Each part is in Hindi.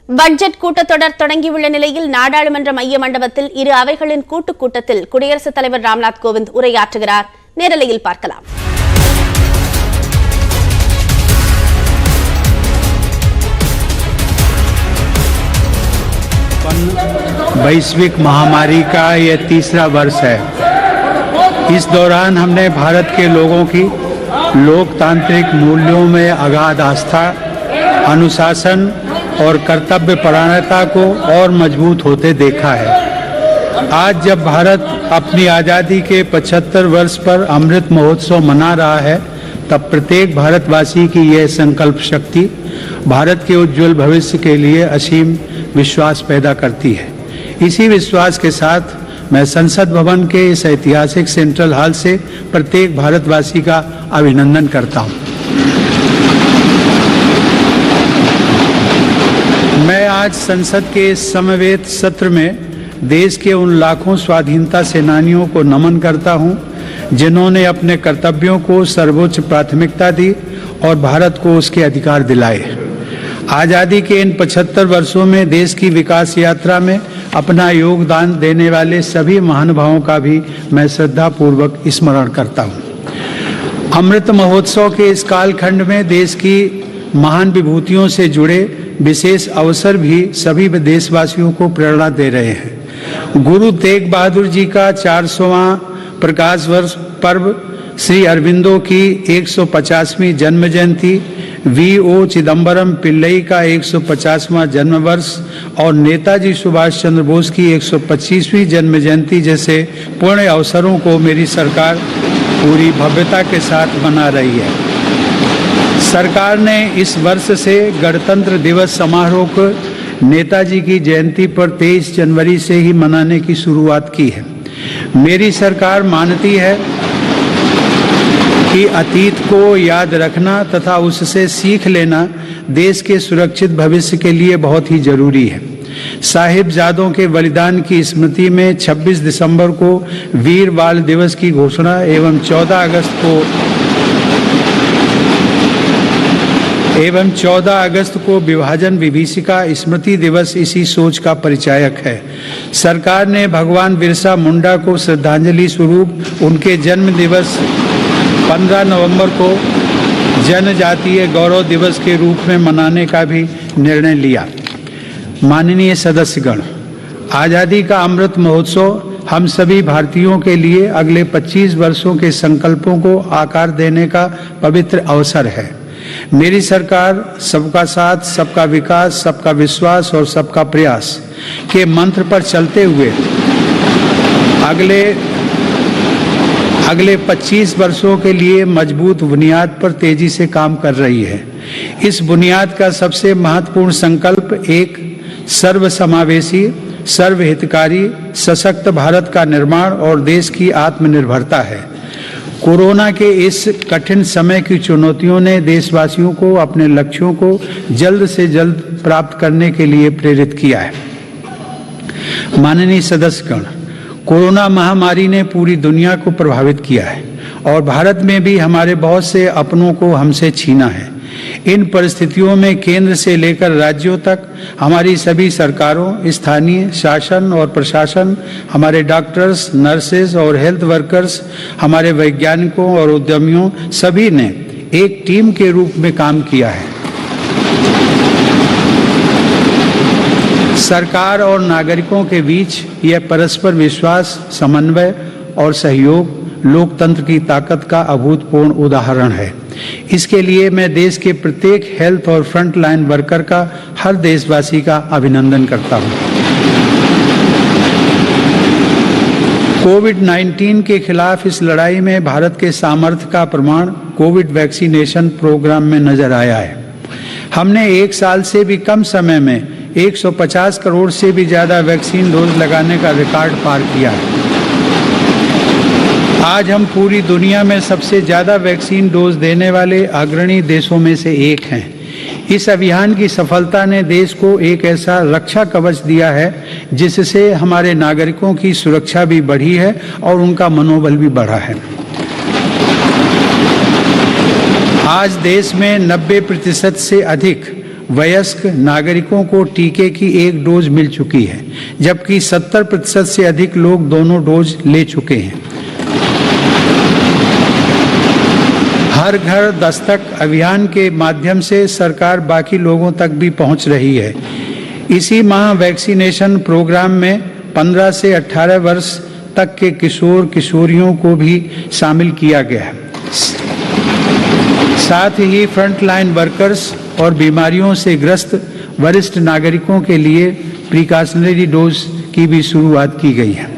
பட்ஜெட் கூட்டத்தொடர் தொடங்கியுள்ள நிலையில் நாடாளுமன்ற மைய மண்டபத்தில் இரு அவைகளின் கூட்டுக் கூட்டத்தில் குடியரசுத் தலைவர் ராம்நாத் கோவிந்த் உரையாற்றுகிறார். நேரலையில் பார்க்கலாம். वैश्विक महामारी का यह तीसरा वर्ष है। इस दौरान हमने भारत के लोगों की लोकतांत्रिक मूल्यों में अगाध आस्था, अनुशासन और कर्तव्य परायणता को और मजबूत होते देखा है। आज जब भारत अपनी आज़ादी के 75 वर्ष पर अमृत महोत्सव मना रहा है, तब प्रत्येक भारतवासी की यह संकल्प शक्ति भारत के उज्जवल भविष्य के लिए असीम विश्वास पैदा करती है। इसी विश्वास के साथ मैं संसद भवन के इस ऐतिहासिक सेंट्रल हॉल से प्रत्येक भारतवासी का अभिनंदन करता हूं। मैं आज संसद के इस समवेत सत्र में देश के उन लाखों स्वाधीनता सेनानियों को नमन करता हूं, जिन्होंने अपने कर्तव्यों को सर्वोच्च प्राथमिकता दी और भारत को उसके अधिकार दिलाए। आज़ादी के इन 75 वर्षों में देश की विकास यात्रा में अपना योगदान देने वाले सभी महानुभावों का भी मैं श्रद्धापूर्वक स्मरण करता हूँ। अमृत महोत्सव के इस कालखंड में देश की महान विभूतियों से जुड़े विशेष अवसर भी सभी देशवासियों को प्रेरणा दे रहे हैं। गुरु तेग बहादुर जी का 400वां प्रकाश वर्ष पर्व, श्री अरविंदो की 150वीं जन्म जयंती, V.O. चिदम्बरम पिल्लई का 150वां जन्म वर्ष और नेताजी सुभाष चंद्र बोस की 125वीं जन्म जयंती जैसे पूर्ण अवसरों को मेरी सरकार पूरी भव्यता के साथ मना रही है। सरकार ने इस वर्ष से गणतंत्र दिवस समारोह को नेताजी की जयंती पर 23 जनवरी से ही मनाने की शुरुआत की है। मेरी सरकार मानती है कि अतीत को याद रखना तथा उससे सीख लेना देश के सुरक्षित भविष्य के लिए बहुत ही जरूरी है। साहिबजादों के बलिदान की स्मृति में 26 दिसंबर को वीर बाल दिवस की घोषणा एवं 14 अगस्त को विभाजन विभीषिका स्मृति दिवस इसी सोच का परिचायक है। सरकार ने भगवान बिरसा मुंडा को श्रद्धांजलि स्वरूप उनके जन्म दिवस 15 नवंबर को जनजातीय गौरव दिवस के रूप में मनाने का भी निर्णय लिया। माननीय सदस्यगण, आज़ादी का अमृत महोत्सव हम सभी भारतीयों के लिए अगले 25 वर्षों के संकल्पों को आकार देने का पवित्र अवसर है। मेरी सरकार सबका साथ, सबका विकास, सबका विश्वास और सबका प्रयास के मंत्र पर चलते हुए अगले 25 वर्षों के लिए मजबूत बुनियाद पर तेजी से काम कर रही है। इस बुनियाद का सबसे महत्वपूर्ण संकल्प एक सर्वसमावेशी, सर्वहितकारी, सशक्त भारत का निर्माण और देश की आत्मनिर्भरता है। कोरोना के इस कठिन समय की चुनौतियों ने देशवासियों को अपने लक्ष्यों को जल्द से जल्द प्राप्त करने के लिए प्रेरित किया है। माननीय सदस्यगण, कोरोना महामारी ने पूरी दुनिया को प्रभावित किया है और भारत में भी हमारे बहुत से अपनों को हमसे छीना है। इन परिस्थितियों में केंद्र से लेकर राज्यों तक हमारी सभी सरकारों, स्थानीय शासन और प्रशासन, हमारे डॉक्टर्स, नर्सेज और हेल्थ वर्कर्स, हमारे वैज्ञानिकों और उद्यमियों सभी ने एक टीम के रूप में काम किया है। सरकार और नागरिकों के बीच यह परस्पर विश्वास, समन्वय और सहयोग लोकतंत्र की ताकत का अभूतपूर्व उदाहरण है। इसके लिए मैं देश के प्रत्येक हेल्थ और फ्रंट लाइन वर्कर का, हर देशवासी का अभिनंदन करता हूं। कोविड-19 के खिलाफ इस लड़ाई में भारत के सामर्थ्य का प्रमाण कोविड वैक्सीनेशन प्रोग्राम में नजर आया है। हमने 1 साल से भी कम समय में 150 करोड़ से भी ज्यादा वैक्सीन डोज लगाने का रिकॉर्ड पार किया है। आज हम पूरी दुनिया में सबसे ज्यादा वैक्सीन डोज देने वाले अग्रणी देशों में से एक हैं। इस अभियान की सफलता ने देश को एक ऐसा रक्षा कवच दिया है जिससे हमारे नागरिकों की सुरक्षा भी बढ़ी है और उनका मनोबल भी बढ़ा है। आज देश में 90% से अधिक वयस्क नागरिकों को टीके की 1 डोज मिल चुकी है, जबकि 70% से अधिक लोग दोनों डोज ले चुके हैं। हर घर दस्तक अभियान के माध्यम से सरकार बाकी लोगों तक भी पहुंच रही है। इसी माह वैक्सीनेशन प्रोग्राम में 15 से 18 वर्ष तक के किशोर किशोरियों को भी शामिल किया गया है। साथ ही फ्रंटलाइन वर्कर्स और बीमारियों से ग्रस्त वरिष्ठ नागरिकों के लिए प्रिकॉशनरी डोज की भी शुरुआत की गई है।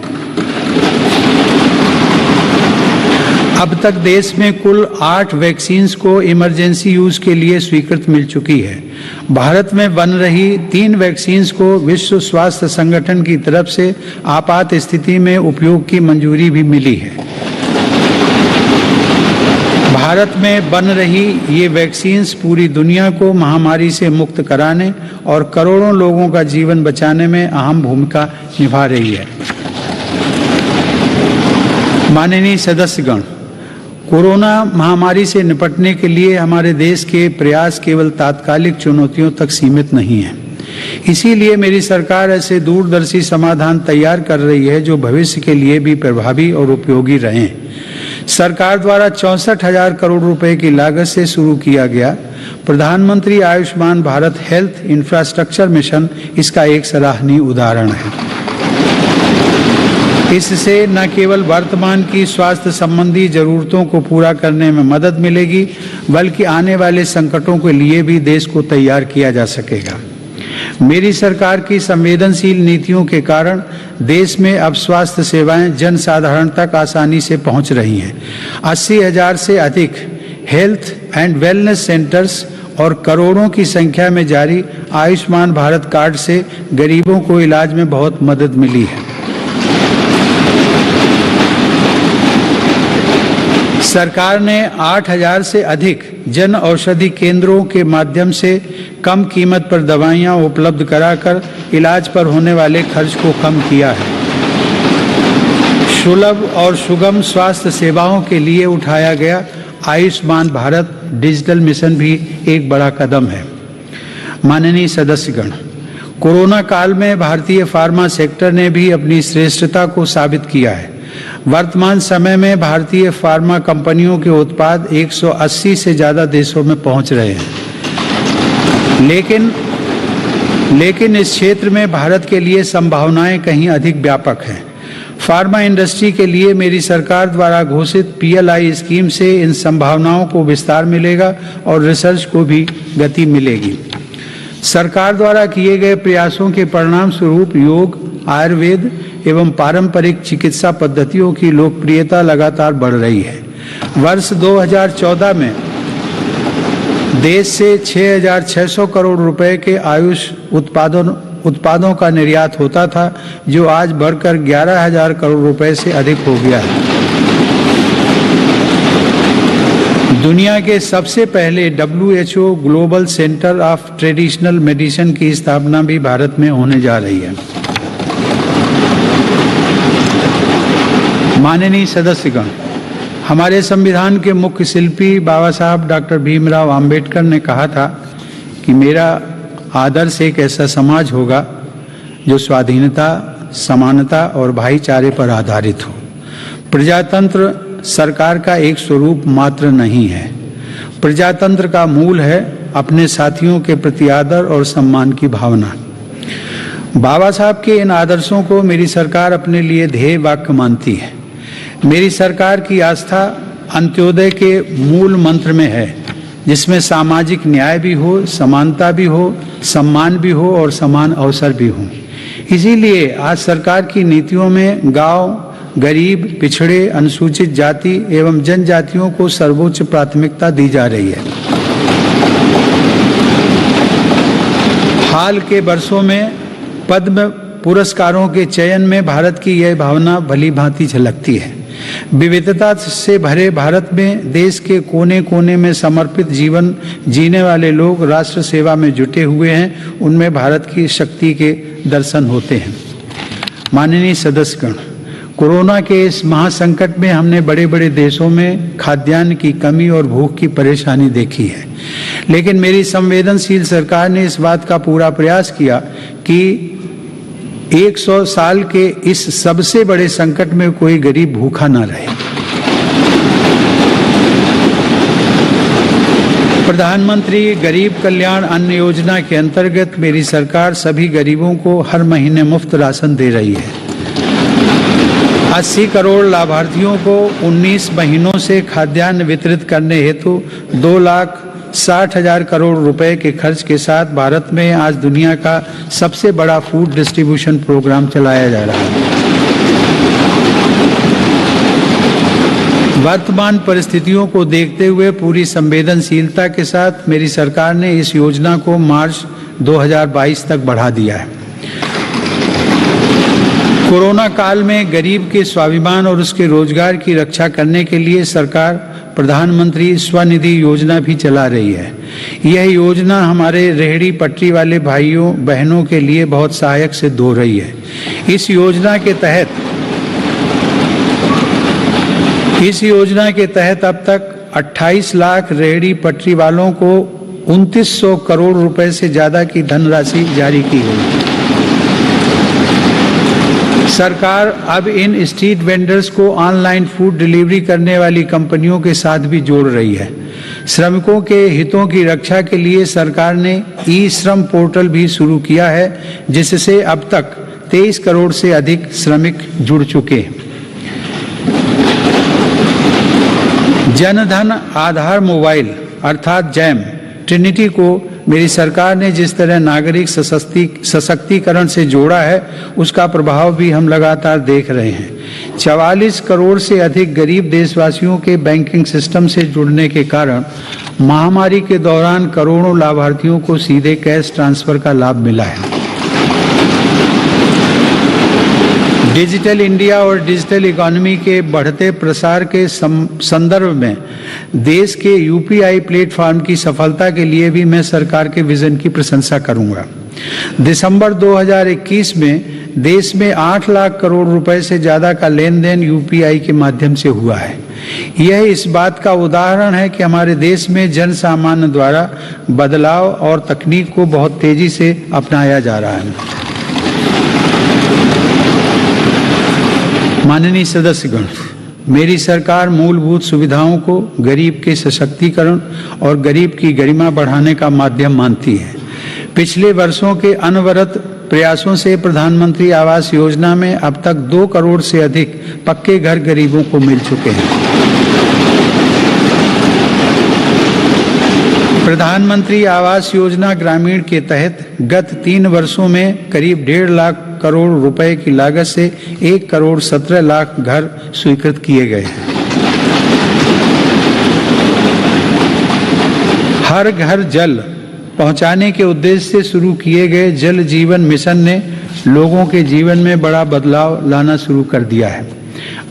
अब तक देश में कुल 8 वैक्सीन्स को इमरजेंसी यूज के लिए स्वीकृत मिल चुकी है। भारत में बन रही 3 वैक्सीन्स को विश्व स्वास्थ्य संगठन की तरफ से आपात स्थिति में उपयोग की मंजूरी भी मिली है। भारत में बन रही ये वैक्सीन्स पूरी दुनिया को महामारी से मुक्त कराने और करोड़ों लोगों का जीवन बचाने में अहम भूमिका निभा रही है। माननीय सदस्यगण, कोरोना महामारी से निपटने के लिए हमारे देश के प्रयास केवल तात्कालिक चुनौतियों तक सीमित नहीं हैं। इसीलिए मेरी सरकार ऐसे दूरदर्शी समाधान तैयार कर रही है जो भविष्य के लिए भी प्रभावी और उपयोगी रहें। सरकार द्वारा 64,000 करोड़ रुपए की लागत से शुरू किया गया प्रधानमंत्री Ayushman Bharat health infrastructure mission इसका एक सराहनीय उदाहरण है। इससे न केवल वर्तमान की स्वास्थ्य संबंधी जरूरतों को पूरा करने में मदद मिलेगी, बल्कि आने वाले संकटों के लिए भी देश को तैयार किया जा सकेगा। मेरी सरकार की संवेदनशील नीतियों के कारण देश में अब स्वास्थ्य सेवाएं जन साधारण तक आसानी से पहुंच रही हैं। 80,000 से अधिक हेल्थ एंड वेलनेस सेंटर्स और करोड़ों की संख्या में जारी आयुष्मान भारत कार्ड से गरीबों को इलाज में बहुत मदद मिली है। सरकार ने 8,000 से अधिक जन औषधि केंद्रों के माध्यम से कम कीमत पर दवाइयां उपलब्ध कराकर इलाज पर होने वाले खर्च को कम किया है। सुलभ और सुगम स्वास्थ्य सेवाओं के लिए उठाया गया आयुष्मान भारत डिजिटल मिशन भी एक बड़ा कदम है। माननीय सदस्यगण, कोरोना काल में भारतीय फार्मा सेक्टर ने भी अपनी श्रेष्ठता को साबित किया है। वर्तमान समय में भारतीय फार्मा कंपनियों के उत्पाद 180 से ज़्यादा देशों में पहुंच रहे हैं। लेकिन इस क्षेत्र में भारत के लिए संभावनाएं कहीं अधिक व्यापक हैं। फार्मा इंडस्ट्री के लिए मेरी सरकार द्वारा घोषित PLI स्कीम से इन संभावनाओं को विस्तार मिलेगा और रिसर्च को भी गति मिलेगी। सरकार द्वारा किए गए प्रयासों के परिणाम स्वरूप योग, आयुर्वेद एवं पारंपरिक चिकित्सा पद्धतियों की लोकप्रियता लगातार बढ़ रही है। वर्ष 2014 में देश से 6,600 करोड़ रुपए के आयुष उत्पादों का निर्यात होता था, जो आज बढ़कर 11,000 करोड़ रुपए से अधिक हो गया है। दुनिया के सबसे पहले WHO global centre of traditional medicine की स्थापना भी भारत में होने जा रही है। माननीय सदस्यगण, हमारे संविधान के मुख्य शिल्पी बाबा साहब डॉक्टर भीमराव अंबेडकर ने कहा था कि मेरा आदर्श एक ऐसा समाज होगा जो स्वाधीनता, समानता और भाईचारे पर आधारित हो। प्रजातंत्र सरकार का एक स्वरूप मात्र नहीं है। प्रजातंत्र का मूल है अपने साथियों के प्रति आदर और सम्मान की भावना। बाबा साहब के इन आदर्शों को मेरी सरकार अपने लिए ध्येय वाक्य मानती है। मेरी सरकार की आस्था अंत्योदय के मूल मंत्र में है, जिसमें सामाजिक न्याय भी हो, समानता भी हो, सम्मान भी हो और समान अवसर भी हो। इसीलिए आज सरकार की नीतियों में गांव, गरीब, पिछड़े, अनुसूचित जाति एवं जनजातियों को सर्वोच्च प्राथमिकता दी जा रही है। हाल के वर्षों में पद्म पुरस्कारों के चयन में भारत की यह भावना भली भांति झलकती है। विविधता से भरे भारत में देश के कोने कोने में समर्पित जीवन जीने वाले लोग राष्ट्र सेवा में जुटे हुए हैं। उनमें भारत की शक्ति के दर्शन होते हैं। माननीय सदस्यगण, कोरोना के इस महासंकट में हमने बड़े बड़े देशों में खाद्यान्न की कमी और भूख की परेशानी देखी है, लेकिन मेरी संवेदनशील सरकार ने इस बात का पूरा प्रयास किया कि 100 साल के इस सबसे बड़े संकट में कोई गरीब भूखा ना रहे। प्रधानमंत्री गरीब कल्याण अन्न योजना के अंतर्गत मेरी सरकार सभी गरीबों को हर महीने मुफ्त राशन दे रही है। 80 करोड़ लाभार्थियों को 19 महीनों से खाद्यान्न वितरित करने हेतु 2,60,000 करोड़ रुपए के खर्च के साथ भारत में आज दुनिया का सबसे बड़ा फूड डिस्ट्रीब्यूशन प्रोग्राम चलाया जा रहा है। वर्तमान परिस्थितियों को देखते हुए पूरी संवेदनशीलता के साथ मेरी सरकार ने इस योजना को मार्च 2022 तक बढ़ा दिया है। कोरोना काल में गरीब के स्वाभिमान और उसके रोजगार की रक्षा करने के लिए सरकार प्रधानमंत्री स्वनिधि योजना भी चला रही है। यह योजना हमारे रेहड़ी पटरी वाले भाइयों बहनों के लिए बहुत सहायक सिद्ध हो रही है। इस योजना के तहत अब तक 28 लाख रेहड़ी पटरी वालों को 2900 करोड़ रुपए से ज्यादा की धनराशि जारी की गई। सरकार अब इन स्ट्रीट वेंडर्स को ऑनलाइन फूड डिलीवरी करने वाली कंपनियों के साथ भी जोड़ रही है। श्रमिकों के हितों की रक्षा के लिए सरकार ने ई श्रम पोर्टल भी शुरू किया है, जिससे अब तक 23 करोड़ से अधिक श्रमिक जुड़ चुके हैं। जनधन आधार मोबाइल अर्थात जैम ट्रिनिटी को मेरी सरकार ने जिस तरह नागरिक सशक्तिकरण से जोड़ा है, उसका प्रभाव भी हम लगातार देख रहे हैं। 44 करोड़ से अधिक गरीब देशवासियों के बैंकिंग सिस्टम से जुड़ने के कारण महामारी के दौरान करोड़ों लाभार्थियों को सीधे कैश ट्रांसफर का लाभ मिला है। डिजिटल इंडिया और डिजिटल इकोनॉमी के बढ़ते प्रसार के संदर्भ में देश के यूपीआई प्लेटफॉर्म की सफलता के लिए भी मैं सरकार के विजन की प्रशंसा करूंगा। दिसंबर 2021 में देश में 8 लाख करोड़ रुपए से ज्यादा का लेन देन यूपीआई के माध्यम से हुआ है। यह इस बात का उदाहरण है कि हमारे देश में जन सामान्य द्वारा बदलाव और तकनीक को बहुत तेजी से अपनाया जा रहा है। माननीय सदस्यगण, मेरी सरकार मूलभूत सुविधाओं को गरीब के सशक्तिकरण और गरीब की गरिमा बढ़ाने का माध्यम मानती है। पिछले वर्षों के अनवरत प्रयासों से प्रधानमंत्री आवास योजना में अब तक 2 करोड़ से अधिक पक्के घर गरीबों को मिल चुके हैं। प्रधानमंत्री आवास योजना ग्रामीण के तहत गत 3 वर्षों में करीब 1.5 लाख करोड़ रुपए की लागत से 1 करोड़ 17 लाख घर स्वीकृत किए गए हैं। हर घर जल पहुंचाने के उद्देश्य से शुरू किए गए जल जीवन मिशन ने लोगों के जीवन में बड़ा बदलाव लाना शुरू कर दिया है।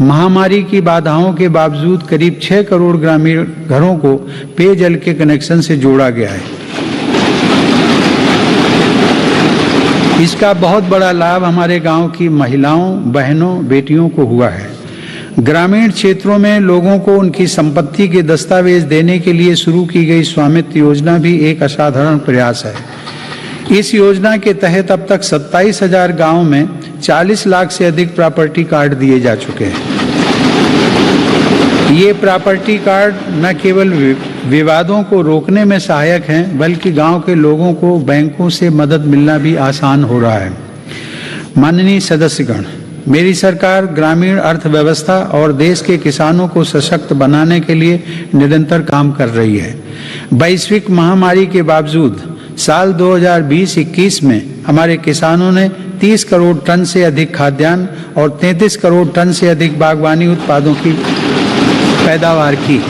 महामारी की बाधाओं के बावजूद करीब 6 करोड़ ग्रामीण घरों को पेयजल के कनेक्शन से जोड़ा गया है। इसका बहुत बड़ा लाभ हमारे गांव की महिलाओं, बहनों, बेटियों को हुआ है। ग्रामीण क्षेत्रों में लोगों को उनकी संपत्ति के दस्तावेज देने के लिए शुरू की गई स्वामित्व योजना भी एक असाधारण प्रयास है। इस योजना के तहत अब तक 27,000 गांवों में 40 लाख से अधिक प्रॉपर्टी कार्ड दिए जा चुके हैं। ये प्रॉपर्टी कार्ड न केवल विवादों को रोकने में सहायक हैं, बल्कि गांव के लोगों को बैंकों से मदद मिलना भी आसान हो रहा है। माननीय सदस्यगण, मेरी सरकार ग्रामीण अर्थव्यवस्था और देश के किसानों को सशक्त बनाने के लिए निरंतर काम कर रही है। वैश्विक महामारी के बावजूद साल 2020-21 में हमारे किसानों ने 30 करोड़ टन से अधिक खाद्यान्न और 33 करोड़ टन से अधिक बागवानी उत्पादों की पैदावार की।